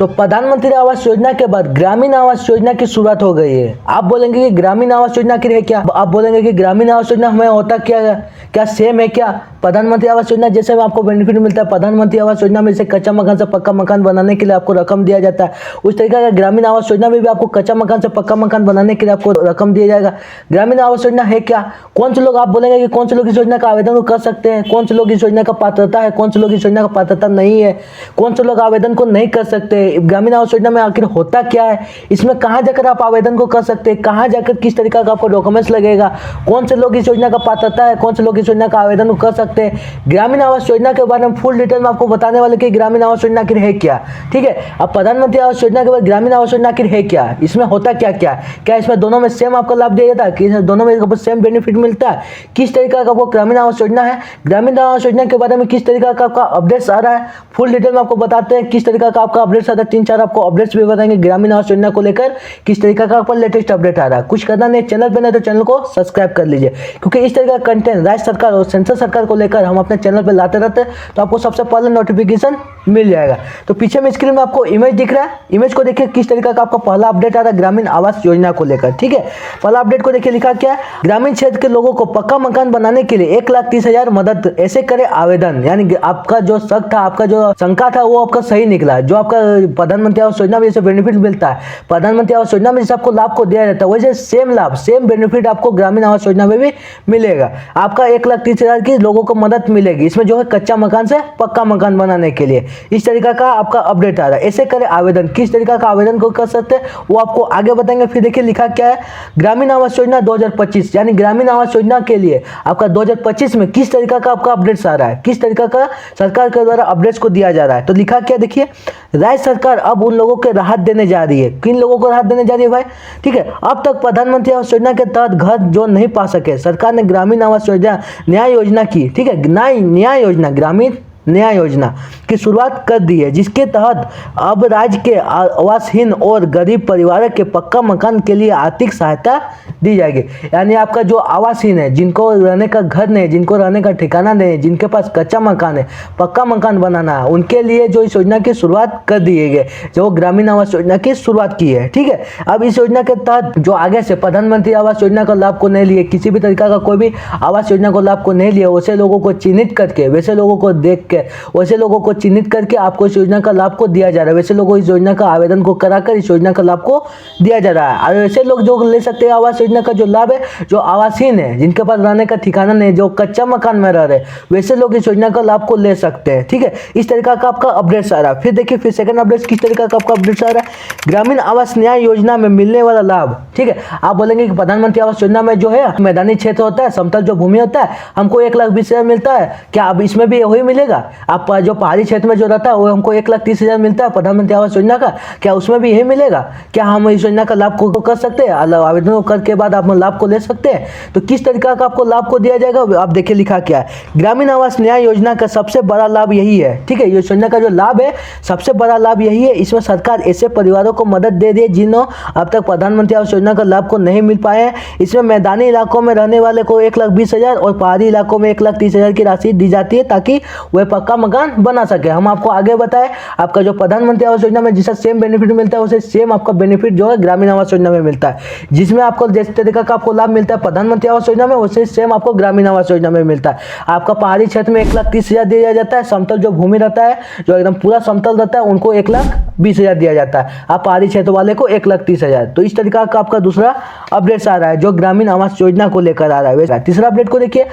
तो प्रधानमंत्री आवास योजना के बाद ग्रामीण आवास योजना की शुरुआत हो गई है। आप बोलेंगे कि ग्रामीण आवास योजना की है क्या? आप बोलेंगे कि ग्रामीण आवास योजना हमें होता क्या है, क्या सेम है क्या? प्रधानमंत्री आवास योजना जैसे आपको बेनिफिट मिलता है, प्रधानमंत्री आवास योजना में से कच्चा मकान से पक्का मकान बनाने के लिए आपको रकम दिया जाता है, उस तरीके का ग्रामीण आवास योजना में भी आपको कच्चा मकान से पक्का मकान बनाने के लिए आपको रकम दिया जाएगा। ग्रामीण आवास योजना है क्या? कौन से लोग, आप बोलेंगे कि कौन से लोग इस योजना का आवेदन कर सकते हैं, कौन से लोग इस योजना का पात्रता है, कौन से लोग इस योजना का पात्रता नहीं है, कौन से लोग आवेदन को नहीं कर सकते। ग्रामीण आवास योजना में आखिर होता क्या है, इसमें कहाँ जाकर आप आवेदन को कर सकते हैं, कहाँ जाकर किस तरीका का आपको डॉक्यूमेंट्स लगेगा, कौन से लोग इस योजना का पात्रता है, कौन से लोग इस योजना का आवेदन को कर सकते हैं। ग्रामीण आवास योजना के बारे में फुल डिटेल में आपको बताने वाले कि ग्रामीण आवास योजना आखिर है क्या। ठीक है, अब प्रधानमंत्री आवास योजना के बाद ग्रामीण आवास योजना आखिर है क्या, इसमें होता क्या क्या, क्या इसमें दोनों में सेम आपको लाभ दिया जाता है, कि दोनों में आपको सेम बेनिफिट मिलता है, किस तरीका का वो ग्रामीण आवास योजना है। ग्रामीण आवास योजना के बारे में किस तरीका का आपका अपडेट्स आ रहा है, फुल डिटेल में आपको बताते हैं किस तरीका का आपका अपडेट्स आता है। 3-4 आपको अपडेट्स भी बताएंगे ग्रामीण आवास योजना को लेकर, किस तरीका का आपका लेटेस्ट अपडेट आ रहा है। कुछ करना नहीं, चैनल पे नहीं तो चैनल को सब्सक्राइब कर लीजिए, क्योंकि इस तरह का कंटेंट राज्य सरकार और सेंट्रल सरकार को लेकर हम अपने चैनल पे लाते रहते हैं, तो आपको सबसे पहले नोटिफिकेशन मिल जाएगा। तो पीछे में स्क्रीन में आपको इमेज दिख रहा है, इमेज को देखिए किस तरीका का आपका पहला अपडेट आ रहा है ग्रामीण आवास योजना को लेकर। ठीक है, पहला अपडेट को देखिए, लिखा क्या है, ग्रामीण क्षेत्र के लोगों को पक्का मकान बनाने के लिए 1,30,000 मदद ऐसे करे आवेदन। यानी आपका जो शक था, आपका जो शंका था, वो आपका सही निकला। जो आपका प्रधानमंत्री आवास योजना में जैसे बेनिफिट मिलता है, प्रधानमंत्री आवास योजना में जैसे आपको लाभ को दिया जाता है, वैसे सेम लाभ, सेम बेनिफिट आपको ग्रामीण आवास योजना में भी मिलेगा। आपका 1,30,000 की लोगों को मदद मिलेगी, इसमें जो है कच्चा मकान से पक्का मकान बनाने के लिए। इस तरीका का आपका अपडेट आ रहा है। ऐसे करे आवेदन, किस तरीका का आवेदन को कर सकते हैं वो आपको आगे बताएंगे। फिर देखिए लिखा क्या है, ग्रामीण आवास योजना 2025, यानी ग्रामीण आवास योजना के लिए आपका 2025 में किस तरीका का आपका अपडेट्स आ रहा है, किस तरीका का सरकार के द्वारा अपडेट्स को दिया जा रहा है। तो लिखा क्या, देखिए, राज्य सरकार अब उन लोगों को राहत देने जा रही है। किन लोगों को राहत देने जा रही है भाई? ठीक है, अब तक प्रधानमंत्री आवास योजना के तहत घर जो नहीं पा सके, सरकार ने ग्रामीण आवास योजना न्याय योजना की, ठीक है, न्याय योजना, ग्रामीण न्याय योजना की शुरुआत कर दी है, जिसके तहत अब राज्य के आवासहीन और गरीब परिवारों के पक्का मकान के लिए आर्थिक सहायता दी जाएगी। यानी आपका जो आवासहीन है, जिनको रहने का घर नहीं, जिनको रहने का ठिकाना नहीं, जिनके पास कच्चा मकान है, पक्का मकान बनाना है, उनके लिए जो इस योजना की शुरुआत कर दी गई, जो ग्रामीण आवास योजना की शुरुआत की है। ठीक है, अब इस योजना के तहत जो आगे से प्रधानमंत्री आवास योजना का लाभ को नहीं लिए, किसी भी तरीका का कोई भी आवास योजना को लाभ को नहीं लिए, वैसे लोगों को चिन्हित करके, वैसे लोगों को देख वैसे लोगों को चिन्हित करके आपको इस योजना का लाभ को दिया जा रहा है। वैसे लोगों को इस योजना का आवेदन को कराकर इस योजना का लाभ को दिया जा रहा है। और वैसे लोग जो ले सकते हैं आवास योजना का जो लाभ है, जो आवासहीन है, जिनके पास रहने का ठिकाना नहीं, जो कच्चा मकान में रह रहे, वैसे लोग इस योजना का लाभ को ले सकते हैं। ठीक है, इस तरीका का आपका अपडेट आ रहा है। फिर देखिए, फिर सेकंड अपडेट किस तरीका का आपका अपडेट आ रहा है, ग्रामीण आवास न्याय योजना में मिलने वाला लाभ। ठीक है, आप बोलेंगे कि प्रधानमंत्री आवास योजना में जो है मैदानी क्षेत्र होता है, समतल जो भूमि होता है, हमको 1,20,000 मिलता है, क्या अब इसमें भी वही मिलेगा? आप जो पहाड़ी क्षेत्र में जो रहता है वो हमको 1,30,000 मिलता है प्रधानमंत्री आवास योजना का, क्या उसमें भी यही मिलेगा? क्या हम इस योजना का लाभ को कर सकते हैं? आवेदन करके बाद आप लाभ को ले सकते हैं। तो किस तरीका का आपको लाभ को दिया जाएगा, आप देखिए लिखा क्या है, ग्रामीण आवास न्याय योजना का सबसे बड़ा लाभ यही है। ठीक है, इस योजना का जो लाभ है, सबसे बड़ा लाभ यही है। इसमें सरकार ऐसे परिवारों को मदद दे रही है जिन्हों अब तक प्रधानमंत्री आवास योजना का लाभ को नहीं मिल पाए हैं। इसमें मैदानी इलाकों में रहने वाले को 1,20,000 और पहाड़ी इलाकों में 1,30,000 की राशि दी जाती है, ताकि वह पक्का मकान बना सके। हम आपको आगे बताए, आपका जो प्रधानमंत्री आवास योजना में जिसका सेम बेनिफिट मिलता है, उसे सेम आपका बेनिफिट जो है ग्रामीण आवास योजना में मिलता है। जिसमें आपको जिस तरीका का आपको लाभ मिलता है प्रधानमंत्री आवास योजना में, उसे सेम आपको ग्रामीण आवास योजना में मिलता है। आपका पहाड़ी क्षेत्र में 1,30,000 दिया जाता है, समतल जो भूमि रहता है, जो एकदम पूरा समतल रहता है, उनको 1,20,000 दिया जाता है। आप पहाड़ी क्षेत्र वाले को 1,30,000। तो इस तरीका का आपका दूसरा अपडेट आ रहा है जो ग्रामीण आवास योजना को लेकर आ रहा है। तीसरा अपडेट को देखिए,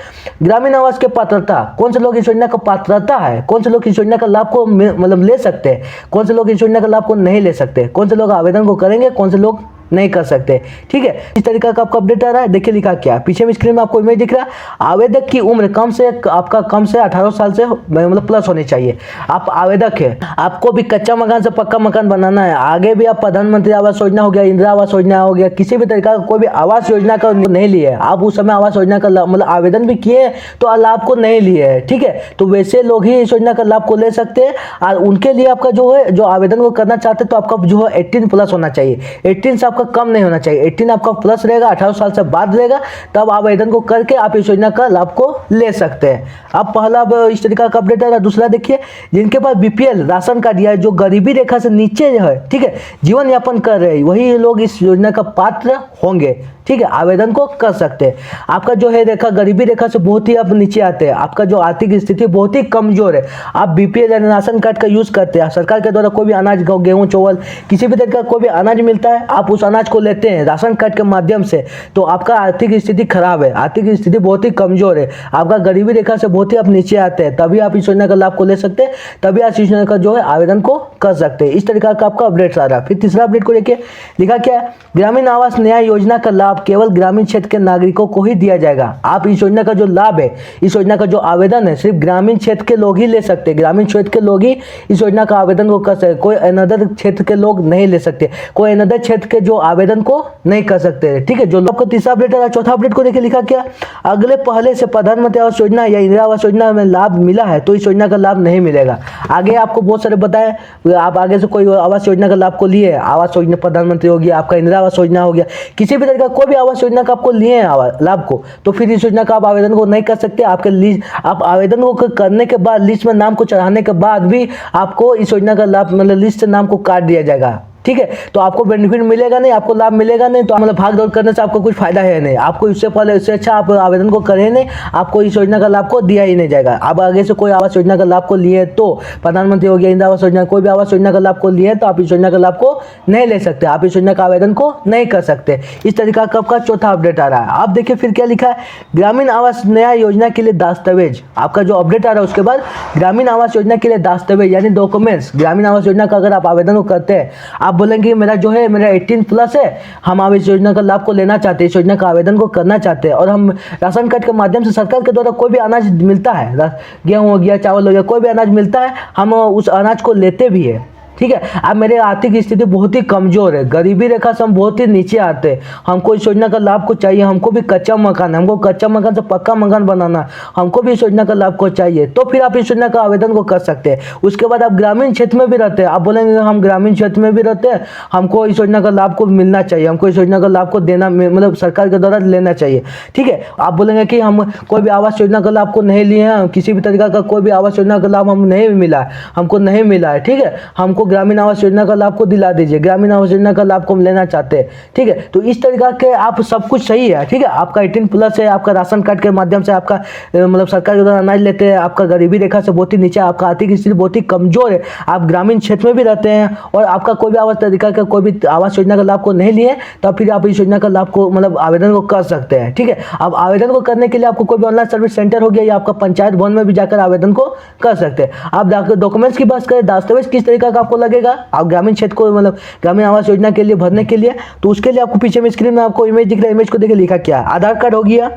ग्रामीण आवास के पात्रता, कौन से लोग इस योजना का पात्रता है, कौन से लोग इस योजना का लाभ को मतलब ले सकते हैं, कौन से लोग इस योजना का लाभ को नहीं ले सकते, कौन से लोग आवेदन को करेंगे, कौन से लोग नहीं कर सकते। ठीक है, इस तरीका का आपका अपडेट आ रहा है। देखिए लिखा क्या, पीछे में स्क्रीन में आपको इमेज दिख रहा है, आवेदक की उम्र कम से 18 साल से मतलब प्लस होनी चाहिए। आप आवेदक है, आपको भी कच्चा मकान से पक्का मकान बनाना है, आगे भी आप प्रधानमंत्री आवास योजना हो गया, इंदिरा आवास योजना हो गया, किसी भी तरीका का कोई भी आवास योजना का नहीं लिए, आप उस समय आवास योजना का मतलब आवेदन भी किए तो लाभ को नहीं लिए है। ठीक है, तो वैसे लोग ही इस योजना का लाभ को ले सकते हैं। और उनके लिए आपका जो है, जो आवेदन को करना चाहते हैं, तो आपका जो है 18+ होना चाहिए। 18 से आपका आपका कम नहीं होना चाहिए, 18 आपका प्लस रहेगा, 18 साल से बाद रहेगा, तब आवेदन को करके आप इस योजना का लाभ को ले सकते हैं। अब पहला इस तरीका का अपडेट है। दूसरा देखिए, जिनके पास बीपीएल राशन कार्ड या जो गरीबी रेखा से नीचे है, ठीक है, जीवन यापन कर रहे हैं, वही लोग इस योजना का पात्र होंगे, ठीक है, आवेदन को कर सकते हैं। आपका जो है रेखा गरीबी रेखा से बहुत ही आप नीचे आते हैं, आपका जो आर्थिक स्थिति बहुत ही कमजोर है, आप बीपीएल यानी राशन कार्ड का यूज करते हैं, सरकार के द्वारा कोई भी अनाज, गेहूं, चावल, किसी भी तरह का कोई भी अनाज मिलता है, आप उस अनाज को लेते हैं राशन कार्ड के माध्यम से, तो आपका आर्थिक स्थिति खराब है, आर्थिक स्थिति बहुत ही कमजोर है, आपका गरीबी रेखा से बहुत ही आप नीचे आते हैं, तभी आप इस योजना का लाभ को ले सकते हैं, तभी आप इस योजना का जो है आवेदन को कर सकते हैं। इस तरीका का आपका अपडेट आ रहा है। फिर तीसरा अपडेट को लेके लिखा क्या है, ग्रामीण आवास न्याय योजना का लाभ केवल ग्रामीण क्षेत्र के नागरिकों को ही दिया जाएगा। आप इस योजना का जो लाभ है, इस योजना का जो आवेदन है, सिर्फ ग्रामीण क्षेत्र के लोग ही ले सकते हैं, ग्रामीण क्षेत्र के लोग ही इस योजना का आवेदन को कर सकते, कोई अनदर क्षेत्र के लोग नहीं ले सकते, कोई अनदर क्षेत्र के जो आवेदन को नहीं कर सकते, ठीक है। जो आपको तीसरा अपडेट है। चौथा अपडेट को देखिए लिखा क्या, अगले पहले से प्रधानमंत्री आवास योजना या इंदिरा आवास योजना में लाभ मिला है तो इस योजना का लाभ नहीं मिलेगा। आगे आपको बहुत सारे बताए, आप आगे से कोई आवास योजना का लाभ को लिए, आवास योजना प्रधानमंत्री हो गया, आपका इंदिरा आवास योजना हो गया, किसी भी तरह का कोई भी आवास योजना का आपको लिए हैं लाभ को, तो फिर इस योजना का आप आवेदन को नहीं कर सकते। आपके लिस्ट, आप आवेदन को करने के बाद लिस्ट में नाम को चढ़ाने के बाद भी आपको इस योजना का लाभ, मतलब लिस्ट से नाम को काट दिया जाएगा, ठीक है। तो आपको बेनिफिट मिलेगा नहीं, आपको लाभ मिलेगा नहीं, तो मतलब भाग दौड़ करने से आपको कुछ फायदा है नहीं। आपको इससे पहले, इससे अच्छा आप आवेदन को करें नहीं, आपको इस योजना का लाभ को दिया ही नहीं जाएगा। आप आगे से कोई आवास योजना का लाभ को लिए, तो प्रधानमंत्री हो गया, इंदिरा आवास योजना, कोई भी आवास योजना का लाभ को लिए, तो आप इस योजना का लाभ को नहीं ले सकते, आप इस योजना का आवेदन को नहीं कर सकते। इस तरीका का आपका चौथा अपडेट आ रहा है। आप देखिए फिर क्या लिखा है, ग्रामीण आवास नया योजना के लिए दस्तावेज, आपका जो अपडेट आ रहा है उसके बाद ग्रामीण आवास योजना के लिए दस्तावेज यानी डॉक्यूमेंट्स, ग्रामीण आवास योजना का अगर आप आवेदन को करते हैं, आप बोलेंगे मेरा जो है मेरा 18 प्लस है, हम आप इस योजना का लाभ को लेना चाहते हैं, इस योजना का आवेदन को करना चाहते हैं, और हम राशन कार्ड के माध्यम से सरकार के द्वारा कोई भी अनाज मिलता है, गेहूं हो गया, चावल हो गया, कोई भी अनाज मिलता है, हम उस अनाज को लेते भी है, ठीक है। अब मेरे आर्थिक स्थिति बहुत ही कमजोर है, गरीबी रेखा से हम बहुत ही नीचे आते हैं, हमको इस योजना का लाभ को चाहिए, हमको भी कच्चा मकान, हमको कच्चा मकान से पक्का मकान बनाना, हमको भी इस योजना का लाभ को चाहिए, तो फिर आप इस योजना का आवेदन को कर सकते हैं। उसके बाद आप ग्रामीण क्षेत्र में भी रहते हैं, आप बोलेंगे हम ग्रामीण क्षेत्र में भी रहते हैं, हमको इस योजना का लाभ को मिलना चाहिए, हमको इस योजना का लाभ को देना, मतलब सरकार के द्वारा लेना चाहिए, ठीक है। आप बोलेंगे कि हम कोई भी आवास योजना का लाभ को नहीं लिए हैं, किसी भी तरीका का कोई भी आवास योजना का लाभ हम नहीं मिला है, हमको नहीं मिला है, ठीक है, हमको ग्रामीण आवास योजना का लाभ को दिला दीजिए, ग्रामीण आवास योजना का लाभ को हम लेना चाहते हैं, ठीक है। तो इस तरीका के आप सब कुछ सही है, ठीक है, आपका 18 प्लस है, आपका राशन कार्ड के माध्यम से आपका मतलब सरकार के द्वारा अनाज लेते हैं, आपका गरीबी रेखा से बहुत ही नीचे, आपका आर्थिक स्थिति बहुत ही कमजोर है, आप ग्रामीण क्षेत्र में भी रहते हैं, और आपका कोई भी आवास तरीका का कोई भी आवास योजना का लाभ को नहीं लिए, तब फिर आप इस योजना का लाभ को मतलब आवेदन को कर सकते हैं, ठीक है। अब आवेदन को करने के लिए आपको कोई भी ऑनलाइन सर्विस सेंटर हो गया या आपका पंचायत भवन में भी जाकर आवेदन को कर सकते हैं। आप डॉक्यूमेंट्स की बात करें, दस्तावेज किस तरीका का आपको लगेगा, आप ग्रामीण क्षेत्र को मतलब ग्रामीण आवास योजना के लिए भरने के लिए, तो उसके लिए आपको पीछे में स्क्रीन में आपको इमेज दिख रहा है, इमेज को देखिए लिखा क्या है, आधार कार्ड हो गया,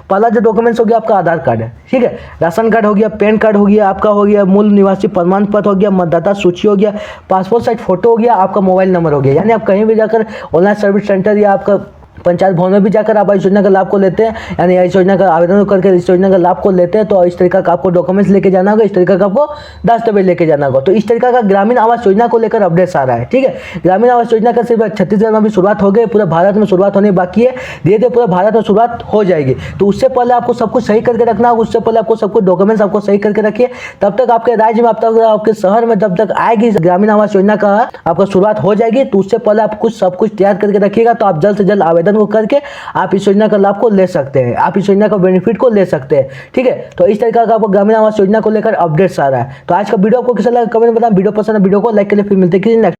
पहला जो डॉक्यूमेंट्स हो गया आपका आधार कार्ड है, ठीक है, राशन कार्ड हो गया, पैन कार्ड हो गया, आपका हो गया मूल निवासी प्रमाण पत्र हो गया, मतदाता सूची हो गया, पासपोर्ट साइज फोटो हो गया, आपका मोबाइल नंबर हो गया। यानी आप कहीं भी जाकर ऑनलाइन सर्विस सेंटर या आपका पंचायत भवन में भी जाकर आप इस योजना का लाभ को लेते हैं, यानी इस योजना का आवेदन करके इस योजना का लाभ को लेते हैं, तो इस तरीका का आपको डॉक्यूमेंट्स लेके जाना होगा, इस तरीका का आपको दस्तावेज लेके जाना होगा। तो इस तरीका का ग्रामीण आवास योजना को लेकर अपडेट्स आ रहा है, ठीक है। ग्रामीण आवास योजना का सिर्फ छत्तीसगढ़ में भी शुरुआत हो गई, पूरे भारत में शुरुआत होने बाकी है, धीरे धीरे पूरे भारत में शुरुआत हो जाएगी। तो उससे पहले आपको सब कुछ सही करके रखना होगा, उससे पहले आपको सब कुछ डॉक्यूमेंट्स आपको सही करके रखिए, तब तक आपके राज्य में, अब तक आपके शहर में जब तक आएगी ग्रामीण आवास योजना का आपका शुरुआत हो जाएगी, तो उससे पहले आप कुछ सब कुछ तैयार करके रखिएगा, तो आप जल्द से जल्द आवेदन को करके आप इस योजना का लाभ को ले सकते हैं, आप इस योजना का बेनिफिट को ले सकते हैं, ठीक है। तो इस तरीका का आपको ग्रामीण आवास योजना को लेकर अपडेट्स आ रहा है। तो आज का वीडियो आपको कैसा लगा कमेंट में बताएं, वीडियो पसंद है वीडियो को लाइक करिए, फिर मिलते हैं किसी नेक्स्ट